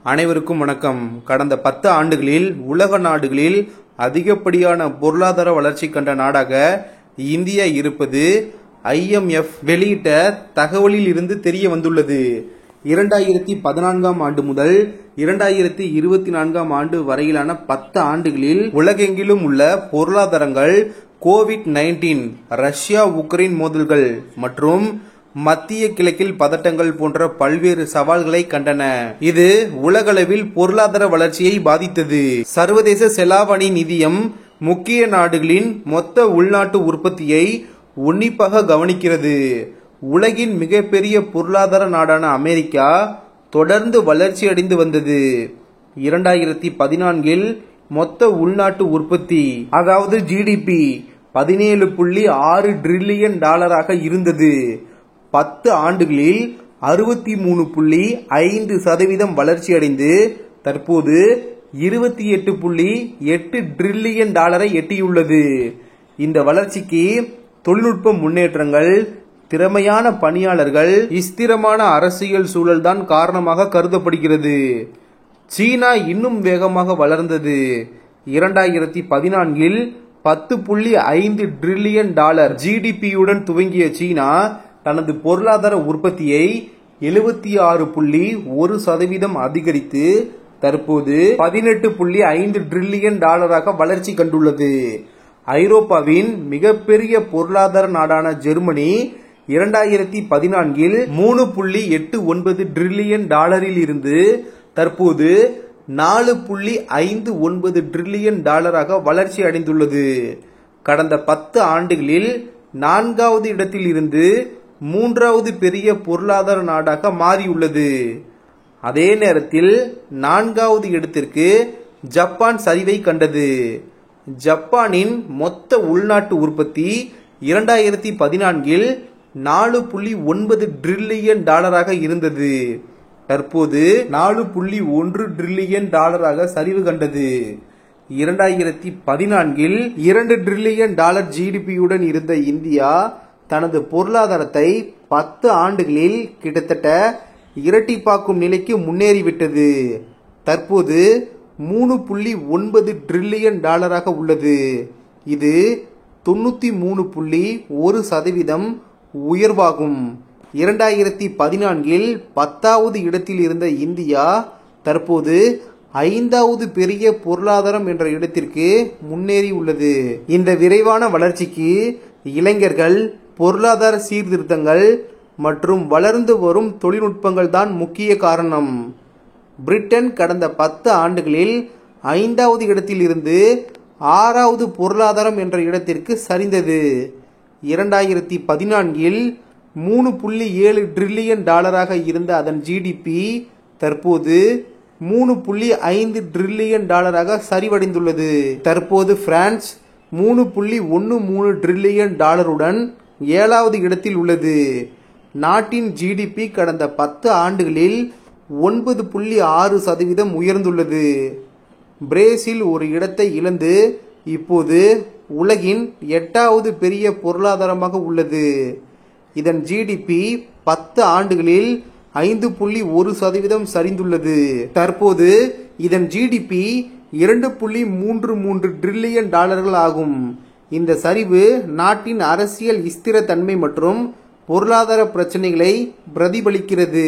அனைவருக்கும் வணக்கம். கடந்த 10 ஆண்டுகளில் உலக நாடுகளில் அதிகப்படியான பொருளாதார வளர்ச்சி கண்ட நாடாக இந்தியா இருப்பது IMF வெளியிட்ட தகவலில் இருந்து தெரிய வந்துள்ளது. 2014ஆம் ஆண்டு முதல் 2024ஆம் ஆண்டு வரையிலான 10 ஆண்டுகளில் உலகெங்கிலும் உள்ள பொருளாதாரங்கள் கோவிட்-19, ரஷ்யா உக்ரைன் மோதல்கள் மற்றும் மத்திய கிழக்கில் பதட்டங்கள் போன்ற பல்வேறு சவால்களை கண்டன. இது உலகளவில் பொருளாதார வளர்ச்சியை பாதித்தது. சர்வதேச செலாவணி நிதியம் முக்கிய நாடுகளின் மொத்த உள்நாட்டு உற்பத்தியை உன்னிப்பாக கவனிக்கிறது. உலகின் மிகப்பெரிய பொருளாதார நாடான அமெரிக்கா தொடர்ந்து வளர்ச்சி அடைந்து வந்தது. 2014இல் மொத்த உள்நாட்டு உற்பத்தி அதாவது GDP $17.6 டிரில்லியன் இருந்தது. 10 ஆண்டுகளில் 63.5% வளர்ச்சி அடைந்து தற்போது $28.8 டிரில்லியன் எட்டியுள்ளது. இந்த வளர்ச்சிக்கு தொழில்நுட்ப முன்னேற்றங்கள், திறமையான பணியாளர்கள், ஸ்திரமான அரசியல் சூழல் தான் காரணமாக கருதப்படுகிறது. சீனா இன்னும் வேகமாக வளர்ந்தது. 2014இல் $10.5 டிரில்லியன் GDPயுடன் துவங்கிய சீனா தனது பொருளாதார உற்பத்தியை 76.1% அதிகரித்து தற்போது $18.5 டிரில்லியன் வளர்ச்சி கண்டுள்ளது. ஐரோப்பாவின் மிகப்பெரிய பொருளாதார நாடான ஜெர்மனி 2014இல் $3.89 டிரில்லியன் இருந்து தற்போது $4.59 டிரில்லியன் வளர்ச்சி அடைந்துள்ளது. கடந்த 10 ஆண்டுகளில் 4வது இடத்தில் இருந்து 3வது பெரிய பொருளாதார நாடாக மாறியுள்ளது. அதே நேரத்தில் 4வது இடத்திற்கு ஜப்பான் சரிவை கண்டது. ஜப்பானின் மொத்த உள்நாட்டு உற்பத்தி 2014இல் $4.9 டிரில்லியன் இருந்தது. தற்போது $4.1 டிரில்லியன் சரிவு கண்டது. 2014இல் $2 டிரில்லியன் GDPயுடன் இருந்த இந்தியா தனது பொருளாதாரத்தை 10 ஆண்டுகளில் கிட்டத்தட்ட இரட்டிப்பாக்கும் நிலைக்கு முன்னேறிவிட்டது. தற்போது $3.9 டிரில்லியன் உள்ளது. இது 93.1% உயர்வாகும். 2014இல் 10வது இடத்தில் இருந்த இந்தியா தற்போது 5வது பெரிய பொருளாதாரம் என்ற இடத்திற்கு முன்னேறி உள்ளது. இந்த விரைவான வளர்ச்சிக்கு இளைஞர்கள், பொருளாதார சீர்திருத்தங்கள் மற்றும் வளர்ந்து வரும் தொழில்நுட்பங்கள் தான் முக்கிய காரணம். பிரிட்டன் கடந்த 10 ஆண்டுகளில் 5வது இடத்தில் இருந்து 6வது பொருளாதாரம் என்ற இடத்திற்கு சரிந்தது. 2014இல் $3.7 டிரில்லியன் இருந்த அதன் GDP தற்போது $3.5 டிரில்லியன் சரிவடைந்துள்ளது. தற்போது பிரான்ஸ் $3.13 டிரில்லியன் உடன் 7வது இடத்தில் உள்ளது. நாட்டின் GDP கடந்த 10 ஆண்டுகளில் 9.6% உயர்ந்துள்ளது. பிரேசில் ஒரு இடத்தை இழந்து இப்போது உலகின் 8வது பெரிய பொருளாதாரமாக உள்ளது. இதன் GDP 10 ஆண்டுகளில் 5.1% சரிந்துள்ளது. தற்போது இதன் GDP $2.33 டிரில்லியன் ஆகும். இந்த சரிவு நாட்டின் அரசியல் ஸ்திரத்தன்மை மற்றும் பொருளாதார பிரச்சனைகளை பிரதிபலிக்கிறது.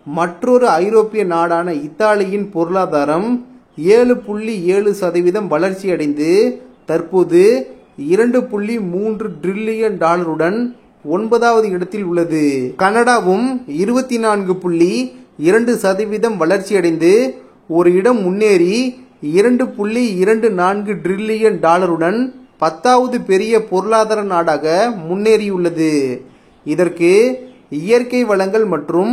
மற்றொரு ஐரோப்பிய நாடான இத்தாலியின் பொருளாதாரம் 7.7% வளர்ச்சி அடைந்து தற்போது $2.3 டிரில்லியன் உடன் 9வது இடத்தில் உள்ளது. கனடாவும் 24.2% வளர்ச்சி அடைந்து ஒரு இடம் முன்னேறி $2.24 டிரில்லியன் உடன் 10வது பெரிய பொருளாதார நாடாக முன்னேறியுள்ளது. இதற்கு இயற்கை வளங்கள் மற்றும்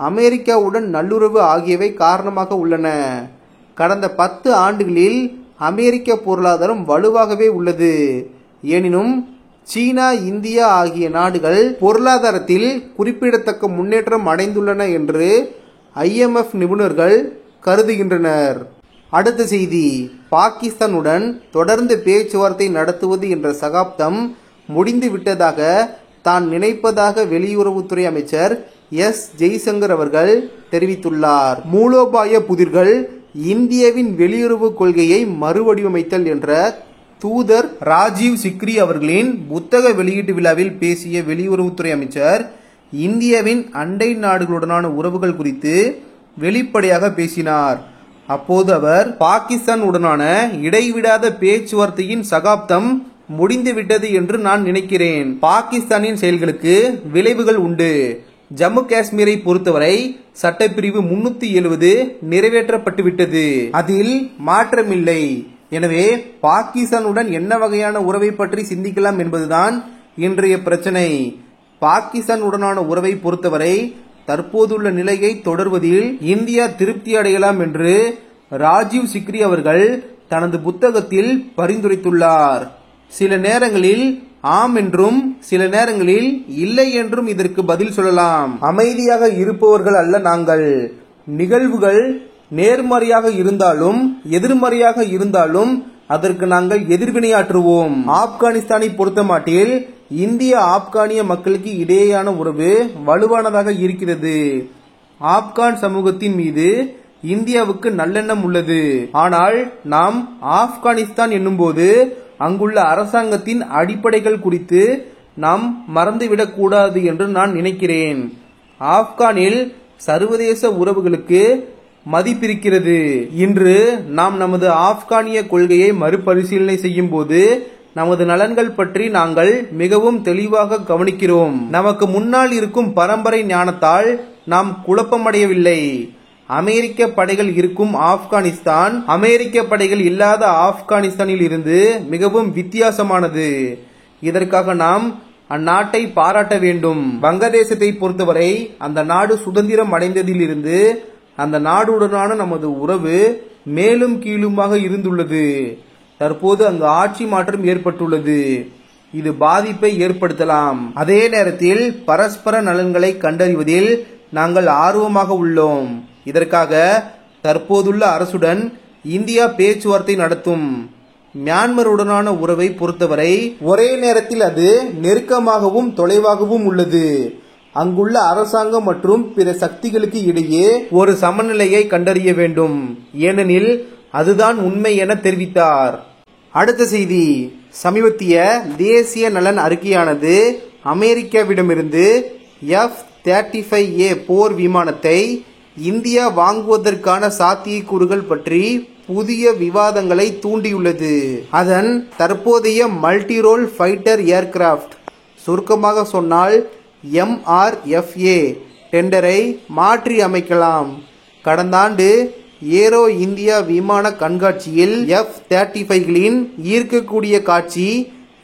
அமெரிக்காவுடன் நல்லுறவு ஆகியவை காரணமாக உள்ளன. கடந்த 10 ஆண்டுகளில் அமெரிக்க பொருளாதாரம் வலுவாகவே உள்ளது. எனினும் சீனா, இந்தியா ஆகிய நாடுகள் பொருளாதாரத்தில் குறிப்பிடத்தக்க முன்னேற்றம் அடைந்துள்ளன என்று IMF நிபுணர்கள் கருதுகின்றனர். அடுத்த செய்தி, பாகிஸ்தானுடன் தொடர்ந்து பேச்சுவார்த்தை நடத்துவது என்ற சகாப்தம் முடிந்து விட்டதாக தான் நினைப்பதாக வெளியுறவுத்துறை அமைச்சர் எஸ் ஜெய்சங்கர் அவர்கள் தெரிவித்துள்ளார். மூலோபாய புதிர்கள், இந்தியாவின் வெளியுறவு கொள்கையை மறுவடிவமைத்தல் என்ற தூதர் ராஜீவ் சிக்ரி அவர்களின் புத்தக வெளியீட்டு விழாவில் பேசிய வெளியுறவுத்துறை அமைச்சர் இந்தியாவின் அண்டை நாடுகளுடனான உறவுகள் குறித்து வெளிப்படையாக பேசினார். அப்போது அவர், பாகிஸ்தான் உடனான இடைவிடாத பேச்சுவார்த்தையின் சகாப்தம் முடிந்துவிட்டது என்று நான் நினைக்கிறேன். பாகிஸ்தானின் செயல்களுக்கு விளைவுகள் உண்டு. ஜம்மு காஷ்மீரை பொறுத்தவரை சட்டப்பிரிவு 370 நிறைவேற்றப்பட்டுவிட்டது. அதில் மாற்றமில்லை. எனவே பாகிஸ்தானுடன் என்ன வகையான உறவை பற்றி சிந்திக்கலாம் என்பதுதான் இன்றைய பிரச்சனை. பாகிஸ்தான் உடனான உறவை பொறுத்தவரை தற்போதுள்ள நிலையை தொடர்வதில் இந்தியா திருப்தி அடையலாம் என்று ராஜீவ் சிக்ரி அவர்கள் தனது புத்தகத்தில் பரிந்துரைத்துள்ளார். சில நேரங்களில் ஆம் என்றும் சில நேரங்களில் இல்லை என்றும் இதற்கு பதில் சொல்லலாம். அமைதியாக இருப்பவர்கள் அல்ல நாங்கள். நிகழ்வுகள் நேர்மறையாக இருந்தாலும் எதிர்மறையாக இருந்தாலும் அதற்கு நாங்கள் எதிர்வினையாற்றுவோம். ஆப்கானிஸ்தானை பொறுத்தமாட்டில் இந்திய ஆப்கானிய மக்களுக்கு இடையேயான உறவு வலுவானதாக இருக்கிறது. ஆப்கான் சமூகத்தின் மீது இந்தியாவுக்கு நல்லெண்ணம் உள்ளது. ஆனால் நாம் ஆப்கானிஸ்தான் என்னும்போது அங்குள்ள அரசாங்கத்தின் அடிப்படைகள் குறித்து நாம் மறந்துவிடக் கூடாது என்று நான் நினைக்கிறேன். ஆப்கானில் சர்வதேச உறவுகளுக்கு மதிப்பிருக்கிறது. இன்று நாம் நமது ஆப்கானிய கொள்கையை மறுபரிசீலனை செய்யும் போது நமது நலன்கள் பற்றி நாங்கள் மிகவும் தெளிவாக கவனிக்கிறோம். நமக்கு முன்னால் இருக்கும் பரம்பரை ஞானத்தால் நாம் குழப்பமடையவில்லை. அமெரிக்க படைகள் இருக்கும் ஆப்கானிஸ்தான் அமெரிக்க படைகள் இல்லாத ஆப்கானிஸ்தானில் இருந்து மிகவும் வித்தியாசமானது. இதற்காக நாம் அந்நாட்டை பாராட்ட வேண்டும். வங்கதேசத்தை பொறுத்தவரை அந்த நாடு சுதந்திரம் அடைந்ததிலிருந்து அந்த நாடுடனான நமது உறவு மேலும் கீழுமாக இருந்துள்ளது. தற்போது அங்கு ஆட்சி மாற்றம் ஏற்பட்டுள்ளது. இது பாதிப்பை ஏற்படுத்தலாம். அதே நேரத்தில் பரஸ்பர நலன்களை கண்டறிவதில் நாங்கள் ஆர்வமாக உள்ளோம். இதற்காக தற்போதுள்ள அரசுடன் இந்தியா பேச்சுவார்த்தை நடத்தும். மியான்மருடனான உறவை பொறுத்தவரை ஒரே நேரத்தில் அது நெருக்கமாகவும் தொலைவாகவும் உள்ளது. அங்குள்ள அரசாங்கம் மற்றும் பிற சக்திகளுக்கு இடையே ஒரு சமநிலையை கண்டறிய வேண்டும். ஏனெனில் அதுதான் உண்மை என தெரிவித்தார். அடுத்த செய்தி, சமீபத்திய தேசிய நலன் அறிக்கையானது அமெரிக்காவிடமிருந்து F-35A போர் விமானத்தை இந்தியா வாங்குவதற்கான சாத்தியக்கூறுகள் பற்றி புதிய விவாதங்களை தூண்டியுள்ளது. அதன் தற்போதைய மல்டிரோல் ஃபைட்டர் ஏர்கிராப்ட், சுருக்கமாக சொன்னால் MRFA டெண்டரை மாற்றி அமைக்கலாம். கடந்த ஆண்டு ஏரோ இந்தியா விமான கண்காட்சியில் F-35களின் ஈர்க்கக்கூடிய காட்சி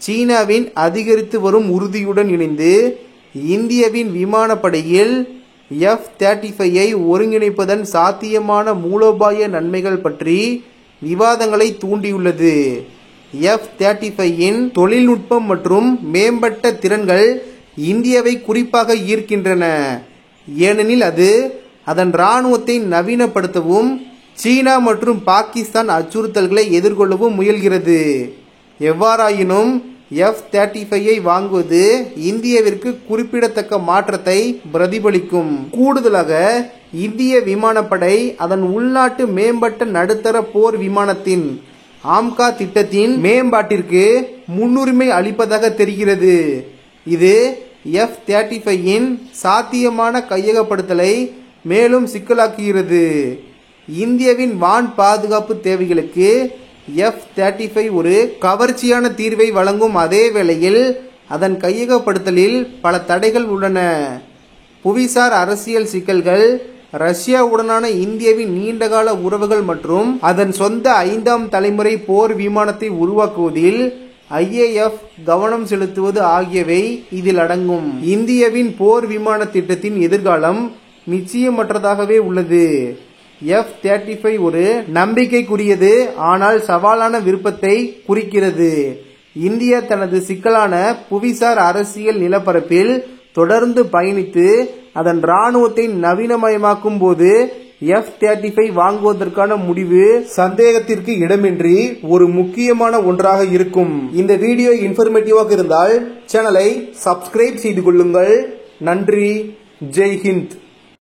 சீனாவின் அதிகரித்து வரும் உறுதியுடன் இணைந்து இந்தியாவின் விமானப்படையில் F-35ஐ ஒருங்கிணைப்பதன் சாத்தியமான மூலோபாய நன்மைகள் பற்றி விவாதங்களை தூண்டியுள்ளது. F-35இன் தொழில்நுட்பம் மற்றும் மேம்பட்ட திறன்கள் இந்தியாவை குறிப்பாக ஈர்க்கின்றன. ஏனெனில் அது அதன் இராணுவத்தை நவீனப்படுத்தவும் சீனா மற்றும் பாகிஸ்தான் அச்சுறுத்தல்களை எதிர்கொள்ளவும் முயல்கிறது. எவ்வாறாயினும் F-35ஐ வாங்குவது இந்தியாவிற்கு குறிப்பிடத்தக்க மாற்றத்தை பிரதிபலிக்கும். கூடுதலாக இந்திய விமானப்படை அதன் உள்நாட்டு மேம்பட்ட நடுத்தர போர் விமானத்தின் ஆம்கா திட்டத்தின் மேம்பாட்டிற்கு முன்னுரிமை அளிப்பதாக தெரிகிறது. இது F-35இன் சாத்தியமான கையகப்படுத்தலை மேலும் சிக்கலாக்குகிறது. இந்தியாவின் வான் பாதுகாப்பு தேவைகளுக்கு F-35 ஒரு கவர்ச்சியான தீர்வை வழங்கும் அதே வேளையில் அதன் கையகப்படுத்தலில் பல தடைகள் உள்ளன. புவிசார் அரசியல் சிக்கல்கள், ரஷ்யாவுடனான இந்தியாவின் நீண்டகால உறவுகள் மற்றும் அதன் சொந்த 5ஆம் தலைமுறை போர் விமானத்தை உருவாக்குவதில் IAF கவனம் செலுத்துவது ஆகியவை இதில் அடங்கும். இந்தியாவின் போர் விமான திட்டத்தின் எதிர்காலம் நிச்சயமற்றதாகவே உள்ளது. F-35 ஒரு நம்பிக்கைக்குரியது ஆனால் சவாலான விருப்பத்தை குறிக்கிறது. இந்தியா தனது சிக்கலான புவிசார் அரசியல் நிலப்பரப்பில் தொடர்ந்து பயணித்து அதன் இராணுவத்தை நவீனமயமாக்கும் போது F-35 வாங்குவதற்கான முடிவு சந்தேகத்திற்கு இடமின்றி ஒரு முக்கியமான ஒன்றாக இருக்கும். இந்த வீடியோ இன்ஃபர்மேட்டிவாக இருந்தால் சேனலை சப்ஸ்கிரைப் செய்து கொள்ளுங்கள். நன்றி. ஜெய் ஹிந்த்.